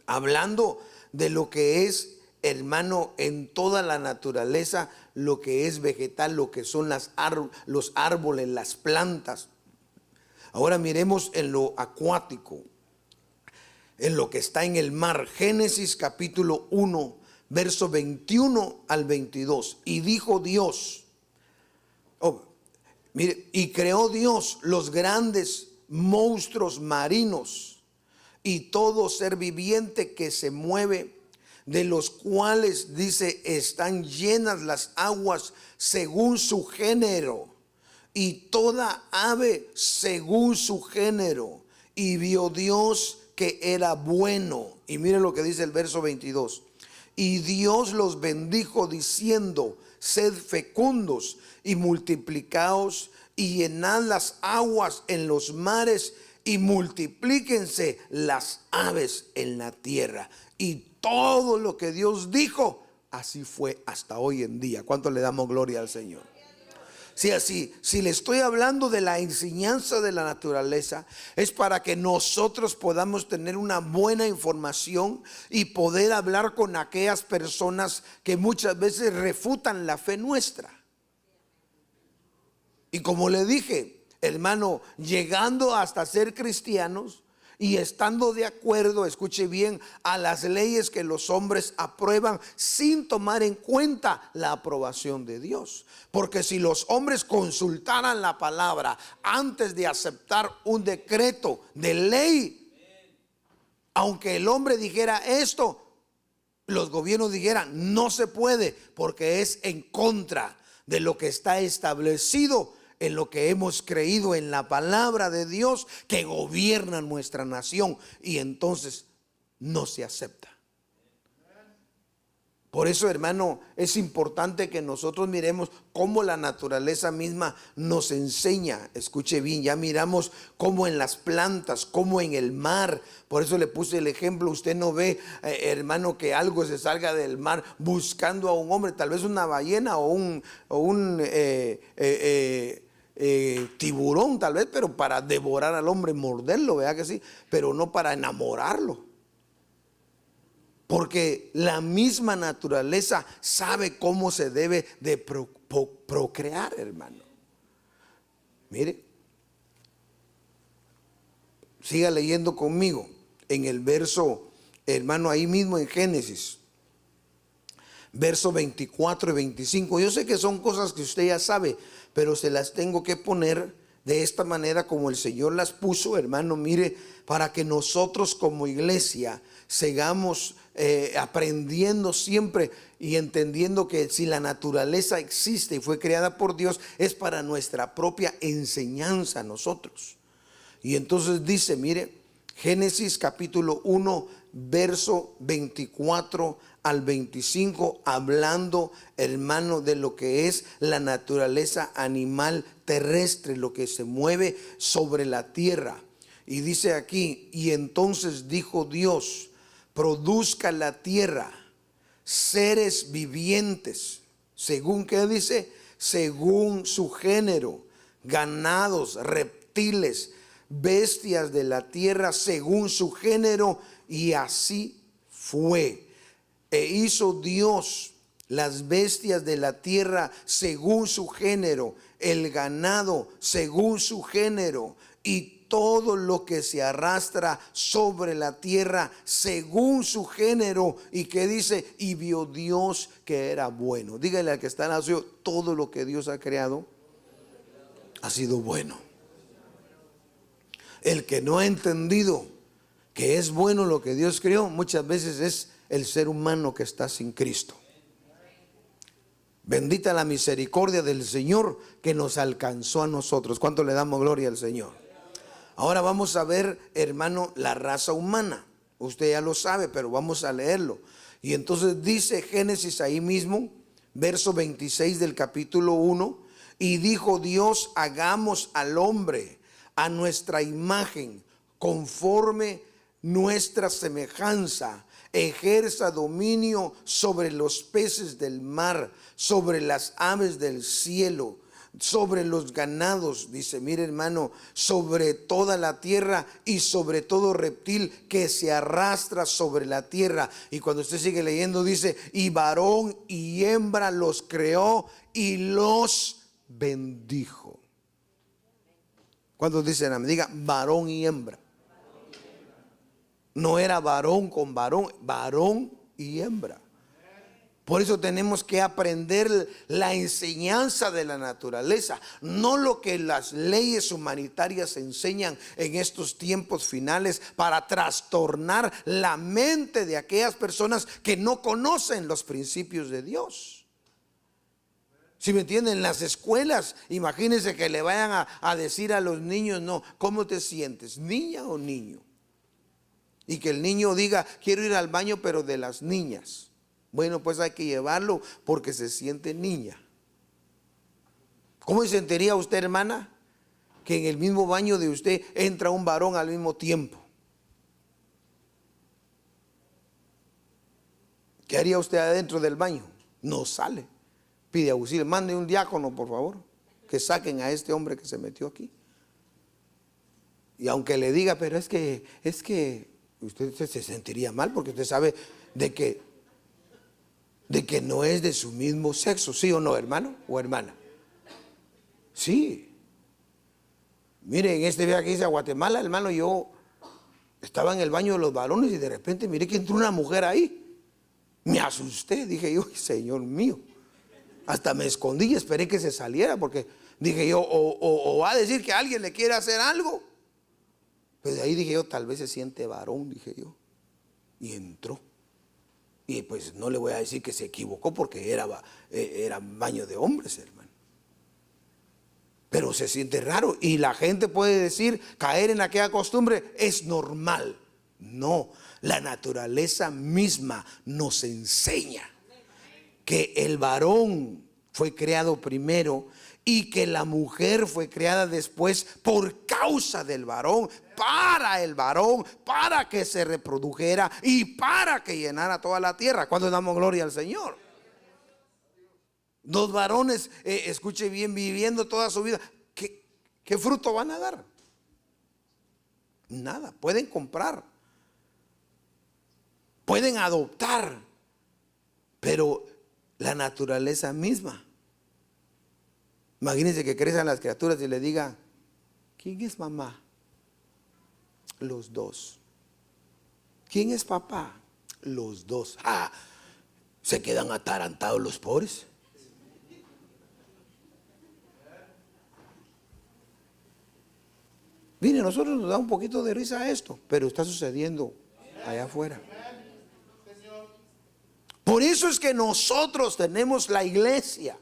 hablando de lo que es, hermano, en toda la naturaleza, lo que es vegetal, lo que son los árboles, las plantas. Ahora miremos en lo acuático. en lo que está en el mar. Génesis capítulo 1, verso 21 al 22. Y dijo Dios, mire, y creó Dios los grandes monstruos marinos y todo ser viviente que se mueve, de los cuales dice están llenas las aguas según su género, y toda ave según su género. Y vio Dios que era bueno. Y mire lo que dice el verso 22. Y Dios los bendijo diciendo, sed fecundos y multiplicaos y llenad las aguas en los mares y multiplíquense las aves en la tierra. Y todo lo que Dios dijo, así fue hasta hoy en día. ¿Cuánto le damos gloria al Señor? Si le estoy hablando de la enseñanza de la naturaleza, es para que nosotros podamos tener una buena información y poder hablar con aquellas personas que muchas veces refutan la fe nuestra. Y como le dije, hermano, llegando hasta ser cristianos y estando de acuerdo, escuche bien, a las leyes que los hombres aprueban sin tomar en cuenta la aprobación de Dios. Porque si los hombres consultaran la palabra antes de aceptar un decreto de ley, aunque el hombre dijera esto, los gobiernos dijeran no se puede, porque es en contra de lo que está establecido en lo que hemos creído en la palabra de Dios que gobierna nuestra nación, y entonces no se acepta. Por eso, hermano, es importante que nosotros miremos cómo la naturaleza misma nos enseña. Escuche bien, ya miramos cómo en las plantas, cómo en el mar. Por eso le puse el ejemplo. Usted no ve, hermano, que algo se salga del mar buscando a un hombre, tal vez una ballena o un tiburón, tal vez, pero para devorar al hombre, morderlo, ¿verdad que sí? Pero no para enamorarlo. Porque la misma naturaleza sabe cómo se debe de procrear, hermano. Mire, siga leyendo conmigo en el verso, hermano, ahí mismo en Génesis, verso 24 y 25. Yo sé que son cosas que usted ya sabe, pero se las tengo que poner de esta manera como el Señor las puso, hermano. Mire, para que nosotros como iglesia sigamos aprendiendo siempre y entendiendo que si la naturaleza existe y fue creada por Dios, es para nuestra propia enseñanza a nosotros. Y entonces dice, mire, Génesis capítulo 1, verso 24 al 25, hablando, hermano, de lo que es la naturaleza animal terrestre, lo que se mueve sobre la tierra. Y dice aquí, y entonces dijo Dios, produzca la tierra seres vivientes, según, ¿qué dice? Según su género, ganados, reptiles, bestias de la tierra según su género. Y así fue. E hizo Dios las bestias de la tierra según su género, el ganado según su género, y todo lo que se arrastra sobre la tierra según su género. Y que dice, y vio Dios que era bueno. Dígale al que está en la ciudad, todo lo que Dios ha creado ha sido bueno. El que no ha entendido que es bueno lo que Dios creó, muchas veces es el ser humano que está sin Cristo. Bendita la misericordia del Señor que nos alcanzó a nosotros. ¿Cuánto le damos gloria al Señor? Ahora vamos a ver, hermano, la raza humana. Usted ya lo sabe, pero vamos a leerlo. Y entonces dice Génesis ahí mismo, verso 26 del capítulo 1. Y dijo Dios, hagamos al hombre a nuestra imagen, conforme nuestra semejanza, ejerza dominio sobre los peces del mar, sobre las aves del cielo, sobre los ganados, dice, mire hermano, sobre toda la tierra y sobre todo reptil que se arrastra sobre la tierra. Y cuando usted sigue leyendo dice, y varón y hembra los creó y los bendijo. ¿Cuántos dicen amén? Diga varón y hembra. No era varón con varón, varón y hembra. Por eso tenemos que aprender la enseñanza de la naturaleza, no lo que las leyes humanitarias enseñan en estos tiempos finales para trastornar la mente de aquellas personas que no conocen los principios de Dios. Si me entienden, en las escuelas, imagínense que le vayan a decir a los niños, no, ¿cómo te sientes? ¿Niña o niño? Y que el niño diga, quiero ir al baño, pero de las niñas. Bueno, pues hay que llevarlo porque se siente niña. ¿Cómo se sentiría usted, hermana, que en el mismo baño de usted entra un varón al mismo tiempo? ¿Qué haría usted adentro del baño? No sale. Pide auxilio. Mande un diácono, por favor, que saquen a este hombre que se metió aquí. Y aunque le diga, pero es que usted se sentiría mal porque usted sabe de que no es de su mismo sexo, ¿sí o no, hermano o hermana? Sí. Mire, en este viaje que hice a Guatemala, hermano, yo estaba en el baño de los varones y de repente miré que entró una mujer ahí. Me asusté, dije yo, Señor mío. Hasta me escondí y esperé que se saliera porque dije yo, o va a decir que alguien le quiere hacer algo. Pues de ahí dije yo, tal vez se siente varón, dije yo. Y entró. Y pues no le voy a decir que se equivocó porque era baño de hombres, hermano. Pero se siente raro y la gente puede decir, caer en aquella costumbre es normal. No, la naturaleza misma nos enseña que el varón fue creado primero y que la mujer fue creada después por causa del varón, para el varón, para que se reprodujera y para que llenara toda la tierra. Cuando damos gloria al Señor. Dos varones, escuche bien, viviendo toda su vida, ¿qué fruto van a dar? Nada, pueden comprar, pueden adoptar, pero la naturaleza misma. Imagínense que crezcan las criaturas y le diga, ¿quién es mamá? Los dos. ¿Quién es papá? Los dos. Ah, se quedan atarantados los pobres. Mire, a nosotros nos da un poquito de risa esto, pero está sucediendo allá afuera. Por eso es que nosotros tenemos la iglesia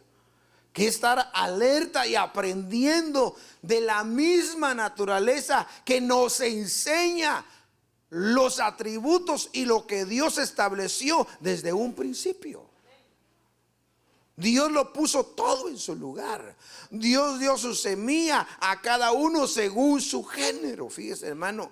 que estar alerta y aprendiendo de la misma naturaleza que nos enseña los atributos y lo que Dios estableció desde un principio. Dios lo puso todo en su lugar. Dios dio su semilla a cada uno según su género. Fíjese, hermano.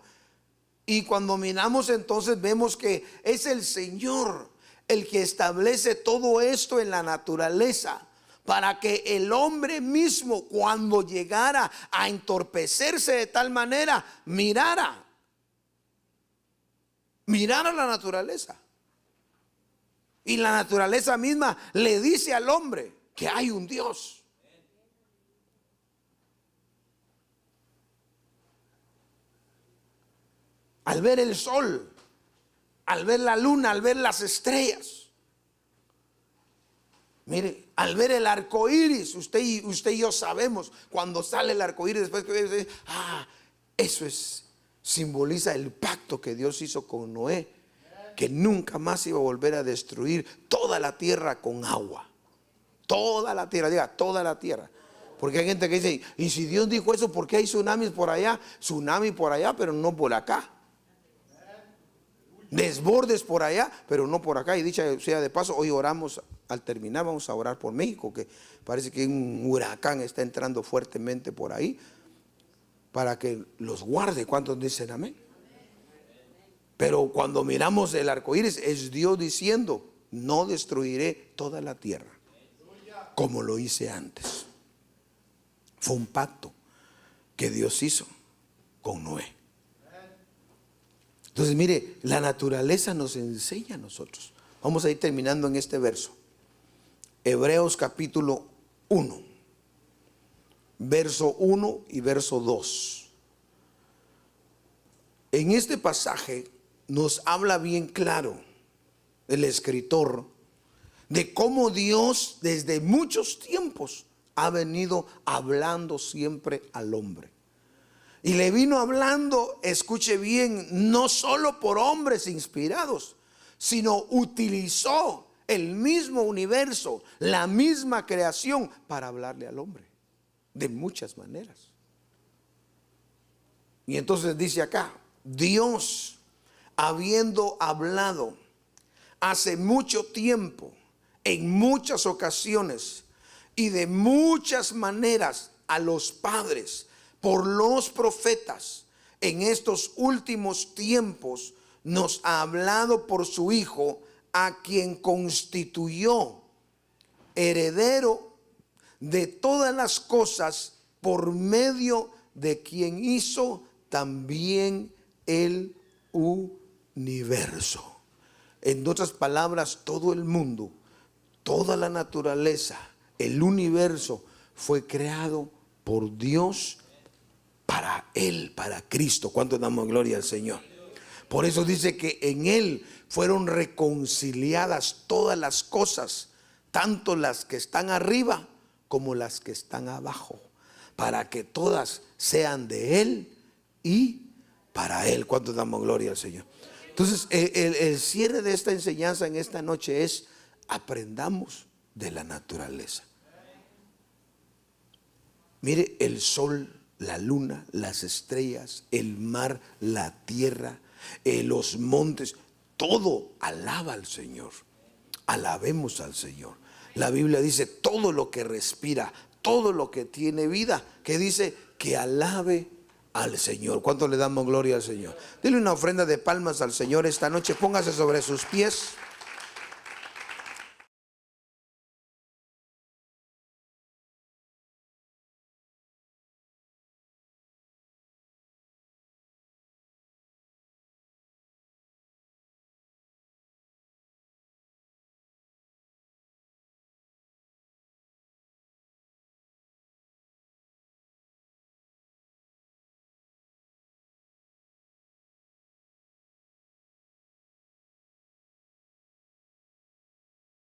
Y cuando miramos entonces vemos que es el Señor el que establece todo esto en la naturaleza, para que el hombre mismo, cuando llegara a entorpecerse de tal manera, mirara la naturaleza. Y la naturaleza misma le dice al hombre que hay un Dios. Al ver el sol, al ver la luna, al ver las estrellas, mire, al ver el arco iris, usted y yo sabemos cuando sale el arco iris, después que dice, eso simboliza el pacto que Dios hizo con Noé, que nunca más iba a volver a destruir toda la tierra con agua. Toda la tierra, diga, toda la tierra. Porque hay gente que dice, y si Dios dijo eso, ¿por qué hay tsunamis por allá? Tsunami por allá, pero no por acá. Desbordes por allá, pero no por acá. Y dicha sea de paso, hoy oramos, al terminar vamos a orar por México, que parece que un huracán está entrando fuertemente por ahí, para que los guarde. ¿Cuántos dicen amén? Pero cuando miramos el arco iris, es Dios diciendo, no destruiré toda la tierra como lo hice antes. Fue un pacto que Dios hizo con Noé. Entonces mire, la naturaleza nos enseña a nosotros. Vamos a ir terminando en este verso. Hebreos capítulo 1, verso 1 y verso 2. En este pasaje nos habla bien claro el escritor de cómo Dios desde muchos tiempos ha venido hablando siempre al hombre. Y le vino hablando, escuche bien, no solo por hombres inspirados, sino utilizó el mismo universo, la misma creación para hablarle al hombre de muchas maneras. Y entonces dice acá, Dios, habiendo hablado hace mucho tiempo, en muchas ocasiones y de muchas maneras a los padres por los profetas, en estos últimos tiempos nos ha hablado por su Hijo, a quien constituyó heredero de todas las cosas, por medio de quien hizo también el universo. En otras palabras, todo el mundo, toda la naturaleza, el universo fue creado por Dios para Él, para Cristo. ¿Cuánto damos gloria al Señor? Por eso dice que en Él fueron reconciliadas todas las cosas, tanto las que están arriba como las que están abajo, para que todas sean de Él y para Él. ¿Cuánto damos gloria al Señor? Entonces, el cierre de esta enseñanza en esta noche es: aprendamos de la naturaleza. Mire, el sol, la luna, las estrellas, el mar, la tierra, los montes, todo alaba al Señor. Alabemos al Señor. La Biblia dice: todo lo que respira, todo lo que tiene vida, que dice que alabe al Señor. ¿Cuánto le damos gloria al Señor? Dile una ofrenda de palmas al Señor esta noche. Póngase sobre sus pies.